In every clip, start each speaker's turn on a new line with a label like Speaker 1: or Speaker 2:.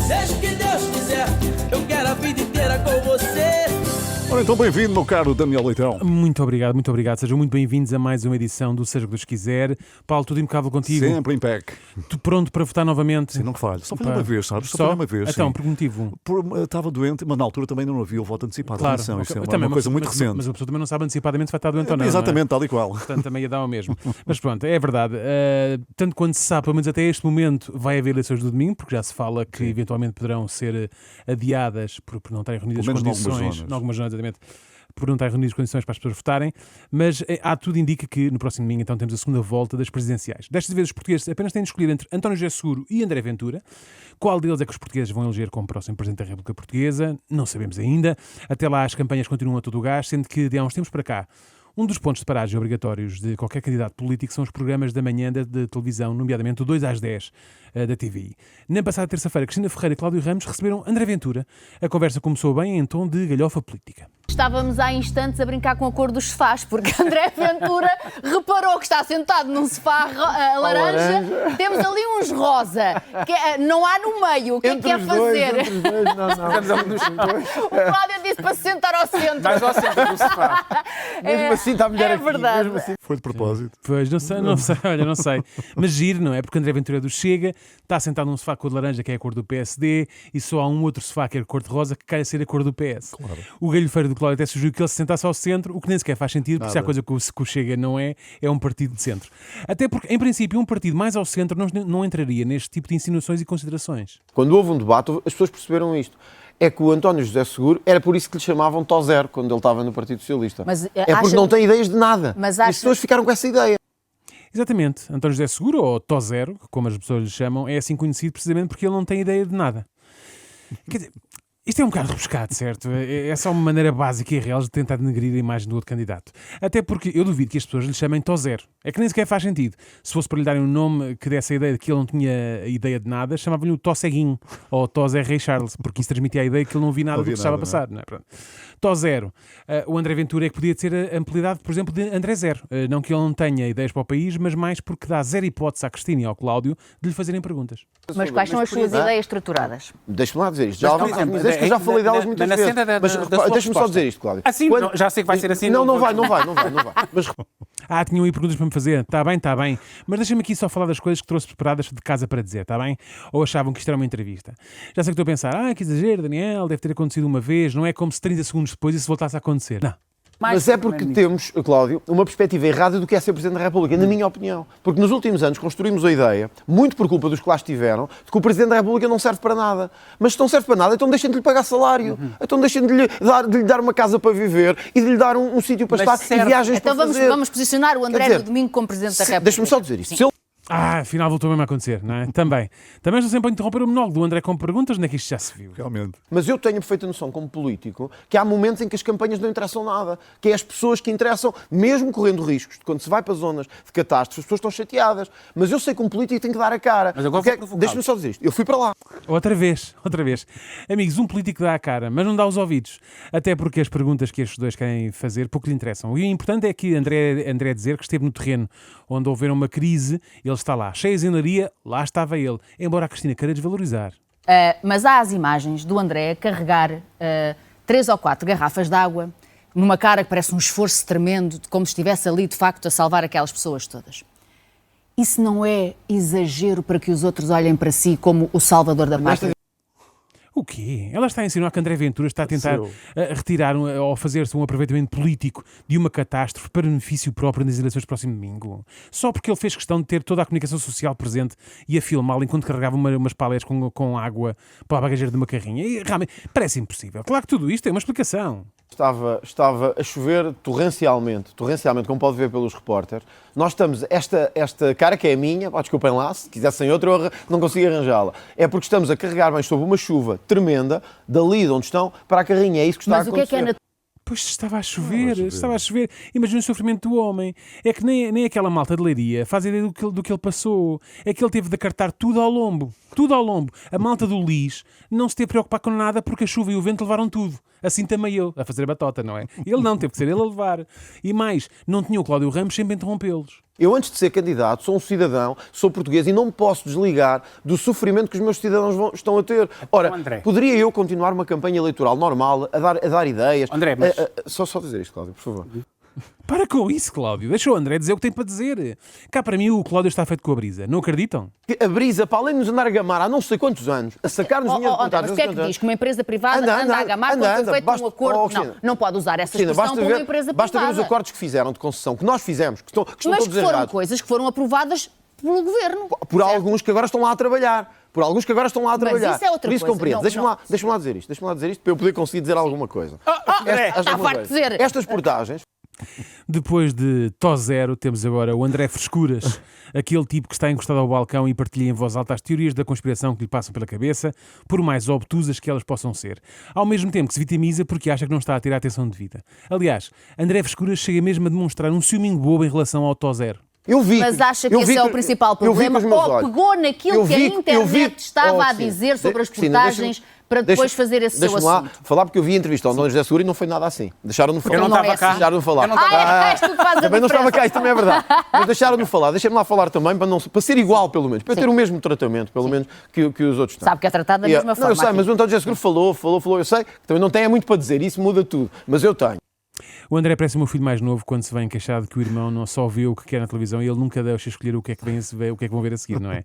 Speaker 1: Seja o que Deus quiser, eu quero a vida inteira com você.
Speaker 2: Ora, então bem-vindo, meu caro Daniel Leitão.
Speaker 3: Muito obrigado. Sejam muito bem-vindos a mais uma edição do Seja o que Deus quiser. Paulo, tudo impecável contigo?
Speaker 2: Sempre em PEC.
Speaker 3: Tu pronto para votar novamente?
Speaker 2: Sim, não falho. Só falhei uma vez, sabes? Só falhei uma vez.
Speaker 3: Então,
Speaker 2: sim.
Speaker 3: por que motivo?
Speaker 2: Estava doente, mas na altura também não havia o voto antecipado.
Speaker 3: Claro,
Speaker 2: Atenção, isto é uma,
Speaker 3: também,
Speaker 2: coisa muito
Speaker 3: mas
Speaker 2: recente.
Speaker 3: Mas a pessoa também não sabe antecipadamente se vai estar doente ou não.
Speaker 2: Exatamente,
Speaker 3: não é?
Speaker 2: tal e qual.
Speaker 3: Portanto, também ia dar ao mesmo. Mas pronto, é verdade. Tanto quanto se sabe, pelo menos até este momento, vai haver eleições do domingo, porque já se fala que eventualmente poderão ser adiadas por não estarem reunidas as condições. Em algumas zonas, exatamente. Por não estar reunidas as condições para as pessoas votarem, mas tudo indica que no próximo domingo então temos a segunda volta das presidenciais. Desta vez os portugueses apenas têm de escolher entre António José Seguro e André Ventura. Qual deles é que os portugueses vão eleger como próximo Presidente da República Portuguesa? Não sabemos ainda. Até lá as campanhas continuam a todo o gás, sendo que de há uns tempos para cá um dos pontos de paragem obrigatórios de qualquer candidato político são os programas da manhã de televisão, nomeadamente o 2 às 10 da TVI. Na passada terça-feira, Cristina Ferreira e Cláudio Ramos receberam André Ventura. A conversa começou bem em tom de galhofa política.
Speaker 4: Estávamos há instantes a brincar com a cor dos sofás, porque André Ventura reparou que está sentado num sofá laranja. Temos ali uns rosa, que não há no meio. O que é que quer fazer? O Cláudio disse para se sentar ao centro.
Speaker 5: Mais ao centro do sofá. Mesmo assim está melhor aqui.
Speaker 4: Verdade.
Speaker 5: Mesmo assim.
Speaker 2: Foi de propósito.
Speaker 3: Pois, não sei. Mas giro, não é? Porque André Ventura é do Chega, está sentado num sofá cor de laranja, que é a cor do PSD, e só há um outro sofá, que é a cor de rosa, que cai a ser a cor do PS.
Speaker 2: Claro.
Speaker 3: O galhofeiro do Cláudio até sugeriu que ele se sentasse ao centro, o que nem sequer faz sentido, porque se há coisa que o Chega não é um partido de centro. Até porque, em princípio, um partido mais ao centro não entraria neste tipo de insinuações e considerações.
Speaker 5: Quando houve um debate, as pessoas perceberam isto. É que o António José Seguro, era por isso que lhe chamavam Tó Zero, quando ele estava no Partido Socialista.
Speaker 4: Mas,
Speaker 5: é porque não tem ideias de nada.
Speaker 4: Mas
Speaker 5: E as pessoas ficaram com essa ideia.
Speaker 3: Exatamente. António José Seguro, ou Tó Zero, como as pessoas lhe chamam, é assim conhecido precisamente porque ele não tem ideia de nada. Quer dizer, isto é um bocado rebuscado, certo? É só uma maneira básica e real de tentar denegrir a imagem do outro candidato. Até porque eu duvido que as pessoas lhe chamem Tó Zero. É que nem sequer faz sentido. Se fosse para lhe darem um nome que desse a ideia de que ele não tinha ideia de nada, chamavam-lhe o Tó Ceguinho, ou Tó Zé Rei Charles, porque isso transmitia a ideia que ele não via nada do que estava a passar. Não é? Pronto. Tó Zero. O André Ventura é que podia ter a amplidade, por exemplo, de André Zero. Não que ele não tenha ideias para o país, mas mais porque dá zero hipótese à Cristina e ao Cláudio de lhe fazerem perguntas.
Speaker 4: Mas quais são as suas ideias estruturadas?
Speaker 5: Deixa-me lá dizer isto. Eu já falei delas muitas vezes. Mas deixa-me só dizer isto, Cláudio.
Speaker 6: Assim, já sei que vai ser assim.
Speaker 5: Não vai. Mas
Speaker 3: Tinham aí perguntas para me fazer. Está bem. Mas deixa-me aqui só falar das coisas que trouxe preparadas de casa para dizer, está bem? Ou achavam que isto era uma entrevista? Já sei que estou a pensar, que exagero, Daniel, deve ter acontecido uma vez, não é como se 30 segundos depois isso voltasse a acontecer. Não.
Speaker 5: Mas é porque temos, Cláudio, uma perspectiva errada do que é ser Presidente da República, na minha opinião. Porque nos últimos anos construímos a ideia, muito por culpa dos que lá estiveram, de que o Presidente da República não serve para nada. Mas se não serve para nada, então deixem de lhe pagar salário. Então deixem de lhe dar uma casa para viver e de lhe dar um sítio para estar e viagens
Speaker 4: então
Speaker 5: para fazer.
Speaker 4: Vamos posicionar o André no domingo como Presidente da República.
Speaker 5: Deixa-me só dizer isto. Se ele...
Speaker 3: Afinal voltou mesmo a acontecer, não é? Também estou sempre a interromper o monólogo do André com perguntas, onde é que isto já se viu?
Speaker 2: Realmente.
Speaker 5: Mas eu tenho a perfeita noção, como político, que há momentos em que as campanhas não interessam nada. Que é as pessoas que interessam, mesmo correndo riscos. Quando se vai para zonas de catástrofe, as pessoas estão chateadas. Mas eu sei que um político tem que dar a cara.
Speaker 6: Mas agora
Speaker 5: Deixa-me só dizer isto. Eu fui para lá.
Speaker 3: Outra vez. Amigos, um político dá a cara, mas não dá os ouvidos. Até porque as perguntas que estes dois querem fazer pouco lhe interessam. E o importante é que André dizer que esteve no terreno onde houver uma crise, ele está lá. Cheio de zelaria, lá estava ele. Embora a Cristina queira desvalorizar.
Speaker 4: Mas há as imagens do André a carregar 3 ou 4 garrafas de água numa cara que parece um esforço tremendo, como se estivesse ali, de facto, a salvar aquelas pessoas todas. Isso não é exagero para que os outros olhem para si como o salvador da pátria?
Speaker 3: O quê? Ela está a insinuar que André Ventura está a tentar retirar ou fazer-se um aproveitamento político de uma catástrofe para benefício próprio nas eleições do próximo domingo. Só porque ele fez questão de ter toda a comunicação social presente e a filmá-lo enquanto carregava umas palés com água para a bagageira de uma carrinha. E realmente parece impossível. Claro que tudo isto tem uma explicação.
Speaker 5: Estava a chover torrencialmente, como pode ver pelos repórteres. Nós estamos, esta cara que é a minha, desculpem lá, se quisessem outra, eu não consigo arranjá-la. É porque estamos a carregar bem sob uma chuva tremenda, dali de onde estão, para a carrinha. É isso que está a acontecer.
Speaker 4: Mas o que é
Speaker 3: Pois estava a chover. Imagina o sofrimento do homem. É que nem aquela malta de Leiria faz ideia do que ele passou. É que ele teve de acartar tudo ao lombo. A malta do Lis não se teve de preocupar com nada porque a chuva e o vento levaram tudo. Assim também eu, a fazer a batota, não é? Ele não, teve que ser ele a levar. E mais, não tinha o Cláudio Ramos sempre a interrompê-los.
Speaker 5: Eu, antes de ser candidato, sou um cidadão, sou português e não me posso desligar do sofrimento que os meus cidadãos estão a ter. Ora,
Speaker 6: André,
Speaker 5: poderia eu continuar uma campanha eleitoral normal, a dar ideias?
Speaker 6: André, mas...
Speaker 5: Só dizer isto, Cláudio, por favor.
Speaker 3: Para com isso, Cláudio. Deixa o André dizer o que tem para dizer. Cá para mim o Cláudio está feito com a brisa. Não acreditam?
Speaker 5: A brisa, para além de nos andar a gamar há não sei quantos anos, a sacar-nos dinheiro de
Speaker 4: Mas
Speaker 5: contatos...
Speaker 4: o que é que diz? Que uma empresa privada anda a gamar quando foi feito um acordo? Não pode usar essa expressão para uma empresa privada.
Speaker 5: Basta ver os acordos que fizeram de concessão, que nós fizemos, que estão
Speaker 4: mas
Speaker 5: todos
Speaker 4: que foram
Speaker 5: errados.
Speaker 4: coisas que foram aprovadas pelo Governo.
Speaker 5: Por alguns que agora estão lá a trabalhar.
Speaker 4: Isso é outra
Speaker 5: Por isso
Speaker 4: coisa.
Speaker 5: compreendo.
Speaker 4: Não.
Speaker 5: Deixa-me lá dizer isto para eu poder conseguir dizer alguma coisa.
Speaker 4: Está farto de dizer.
Speaker 5: Estas portagens...
Speaker 3: Depois de Tó Zero, temos agora o André Frescuras, aquele tipo que está encostado ao balcão e partilha em voz alta as teorias da conspiração que lhe passam pela cabeça, por mais obtusas que elas possam ser. Ao mesmo tempo que se vitimiza porque acha que não está a ter a atenção devida. Aliás, André Frescuras chega mesmo a demonstrar um ciúminho bobo em relação ao Tó Zero.
Speaker 4: Mas acha que esse é o principal problema? Ou pegou naquilo que a internet estava a dizer sobre as portagens para depois fazer esse seu assunto?
Speaker 5: Deixa-me lá falar, porque eu vi a entrevista ao António José Seguro e não foi nada assim. Deixaram-no falar.
Speaker 6: Eu não estava cá.
Speaker 5: Deixaram-no falar.
Speaker 4: És tu que fazes a
Speaker 5: Também não estava
Speaker 4: diferença.
Speaker 5: cá, isso também é verdade. Mas deixaram-no falar. Deixem-me lá falar também, para ser igual, pelo menos. Para ter o mesmo tratamento, pelo menos, que os outros têm.
Speaker 4: Sabe que é tratado da mesma forma.
Speaker 5: Não, eu sei,
Speaker 4: aqui.
Speaker 5: mas o António José Seguro falou. Eu sei que também não tem muito para dizer. Isso muda tudo. Mas eu tenho.
Speaker 3: O André parece o meu filho mais novo quando se vem queixado que o irmão não só vê o que quer na televisão e ele nunca deixa escolher o que é que vão ver a seguir, não é?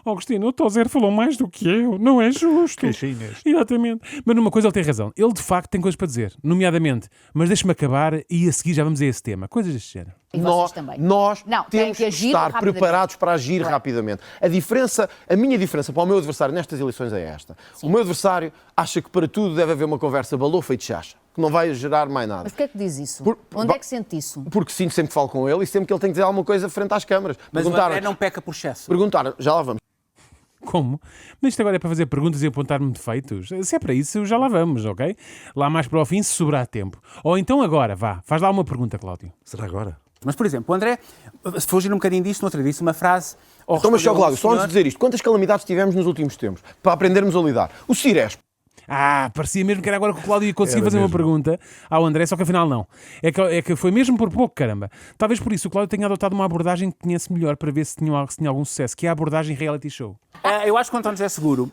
Speaker 3: Agostinho, o Tó Zero falou mais do que eu, não é justo.
Speaker 2: Queixinhas.
Speaker 3: Exatamente. Mas numa coisa ele tem razão. Ele de facto tem coisas para dizer, nomeadamente, mas deixa-me acabar e a seguir já vamos a esse tema. Coisas deste género.
Speaker 4: E vocês também.
Speaker 5: Nós
Speaker 4: Não, tem
Speaker 5: temos
Speaker 4: que
Speaker 5: que
Speaker 4: agir
Speaker 5: estar
Speaker 4: rapidamente.
Speaker 5: preparados para agir rapidamente. A minha diferença para o meu adversário nestas eleições é esta. O meu adversário acha que para tudo deve haver uma conversa balofa e de chacha, que não vai gerar mais nada.
Speaker 4: Mas porquê é que diz isso?
Speaker 5: Por-
Speaker 4: Onde é que sente isso?
Speaker 5: Porque sinto sempre que falo com ele e sempre que ele tem que dizer alguma coisa frente às câmaras.
Speaker 6: Mas o André não peca por excesso.
Speaker 5: Perguntaram, já lá vamos.
Speaker 3: Como? Mas isto agora é para fazer perguntas e apontar-me defeitos? Se é para isso, já lá vamos, ok? Lá mais para o fim, se sobrar tempo. Ou então agora, vá, faz lá uma pergunta, Cláudio.
Speaker 2: Será agora?
Speaker 6: Mas, por exemplo, o André, se fugir um bocadinho disso, no outro dia disse uma frase...
Speaker 5: Então, mas só, Cláudio, só antes de dizer isto, quantas calamidades tivemos nos últimos tempos para aprendermos a lidar? O Ciresp.
Speaker 3: Parecia mesmo que era agora que o Cláudio ia conseguir
Speaker 2: Era
Speaker 3: fazer uma
Speaker 2: mesmo.
Speaker 3: pergunta ao André, só que afinal não. É que foi mesmo por pouco, caramba. Talvez por isso o Cláudio tenha adotado uma abordagem que conhece melhor para ver se tinha algum sucesso, que é a abordagem reality show.
Speaker 6: Eu acho que o António José Seguro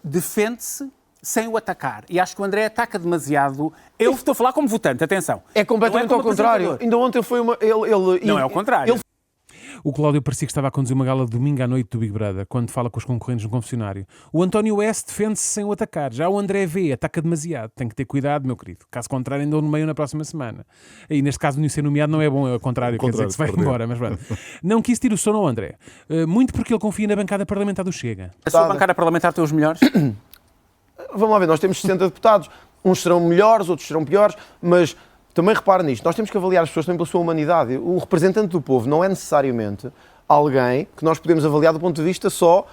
Speaker 6: defende-se sem o atacar. E acho que o André ataca demasiado. Eu estou a falar como votante, atenção.
Speaker 5: É completamente
Speaker 6: Não é
Speaker 5: ao
Speaker 6: como
Speaker 5: contrário.
Speaker 6: apresentador.
Speaker 5: Ainda ontem foi uma...
Speaker 6: Não é ao contrário.
Speaker 3: O Cláudio parecia que estava a conduzir uma gala de domingo à noite do Big Brother, quando fala com os concorrentes no confessionário. O António S defende-se sem o atacar. Já o André V ataca demasiado. Tem que ter cuidado, meu querido. Caso contrário, andou no meio na próxima semana. E neste caso, não ser nomeado não é bom, é o contrário. Quer dizer que se vai
Speaker 2: Contrário,
Speaker 3: embora, mas pronto. Não quis tirar o sono ao André. Muito porque ele confia na bancada parlamentar do Chega.
Speaker 6: A sua bancada parlamentar tem os melhores?
Speaker 5: Vamos lá ver, nós temos 60 deputados. Uns serão melhores, outros serão piores, mas também repare nisto. Nós temos que avaliar as pessoas também pela sua humanidade. O representante do povo não é necessariamente alguém que nós podemos avaliar do ponto de vista só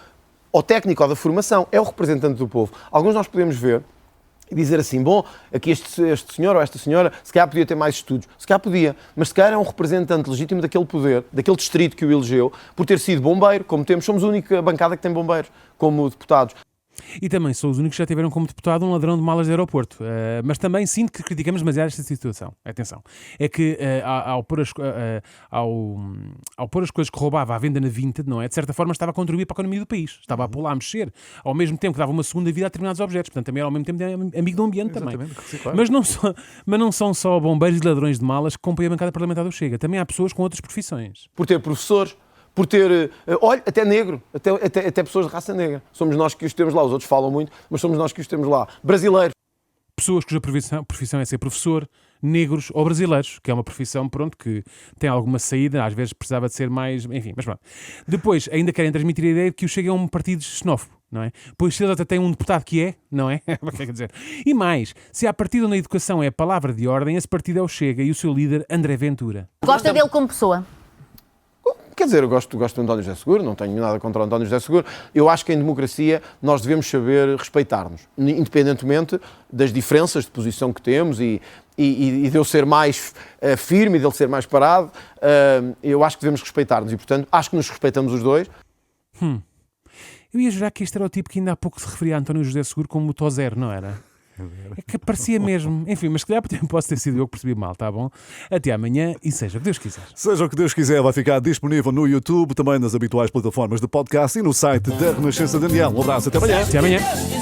Speaker 5: ou técnico ou da formação. É o representante do povo. Alguns nós podemos ver e dizer assim, bom, aqui este senhor ou esta senhora, se calhar podia ter mais estudos. Se calhar podia, mas se calhar é um representante legítimo daquele poder, daquele distrito que o elegeu, por ter sido bombeiro, como temos. Somos a única bancada que tem bombeiros como deputados.
Speaker 3: E também são os únicos que já tiveram como deputado um ladrão de malas de aeroporto. Mas também sinto que criticamos demasiado esta situação. Atenção. É que ao pôr as coisas que roubava à venda na Vinted, não é? De certa forma estava a contribuir para a economia do país. Estava a pô-la a mexer. Ao mesmo tempo que dava uma segunda vida a determinados objetos. Portanto, também era ao mesmo tempo amigo do ambiente também.
Speaker 2: Reciclar.
Speaker 3: Mas não são só bombeiros e ladrões de malas que compõem a bancada parlamentar do Chega. Também há pessoas com outras profissões.
Speaker 5: Por ter professores, por ter, olha, até negro, até pessoas de raça negra. Somos nós que os temos lá, os outros falam muito, mas somos nós que os temos lá. Brasileiros.
Speaker 3: Pessoas cuja profissão é ser professor, negros ou brasileiros, que é uma profissão, pronto, que tem alguma saída, às vezes precisava de ser mais... Enfim, mas pronto. Depois, ainda querem transmitir a ideia de que o Chega é um partido xenófobo, não é? Pois se eles até têm um deputado que é, não é? Quer dizer. E mais, se há partido onde a educação é a palavra de ordem, esse partido é o Chega e o seu líder, André Ventura.
Speaker 4: Gosta dele como pessoa?
Speaker 5: Quer dizer, eu gosto do António José Seguro, não tenho nada contra o António José Seguro. Eu acho que em democracia nós devemos saber respeitar-nos, independentemente das diferenças de posição que temos e de eu ser mais firme e dele ser mais parado. Eu acho que devemos respeitar-nos e, portanto, acho que nos respeitamos os dois.
Speaker 3: Eu ia jurar que este era o tipo que ainda há pouco se referia a António José Seguro como o Tó Zero, não era? É que parecia mesmo. Enfim, mas se calhar posso ter sido eu que percebi mal, tá bom? Até amanhã e seja o que Deus quiser.
Speaker 2: Seja o que Deus quiser, vai ficar disponível no YouTube, também nas habituais plataformas de podcast e no site da Renascença Daniel. Um abraço, até amanhã.
Speaker 3: Até amanhã.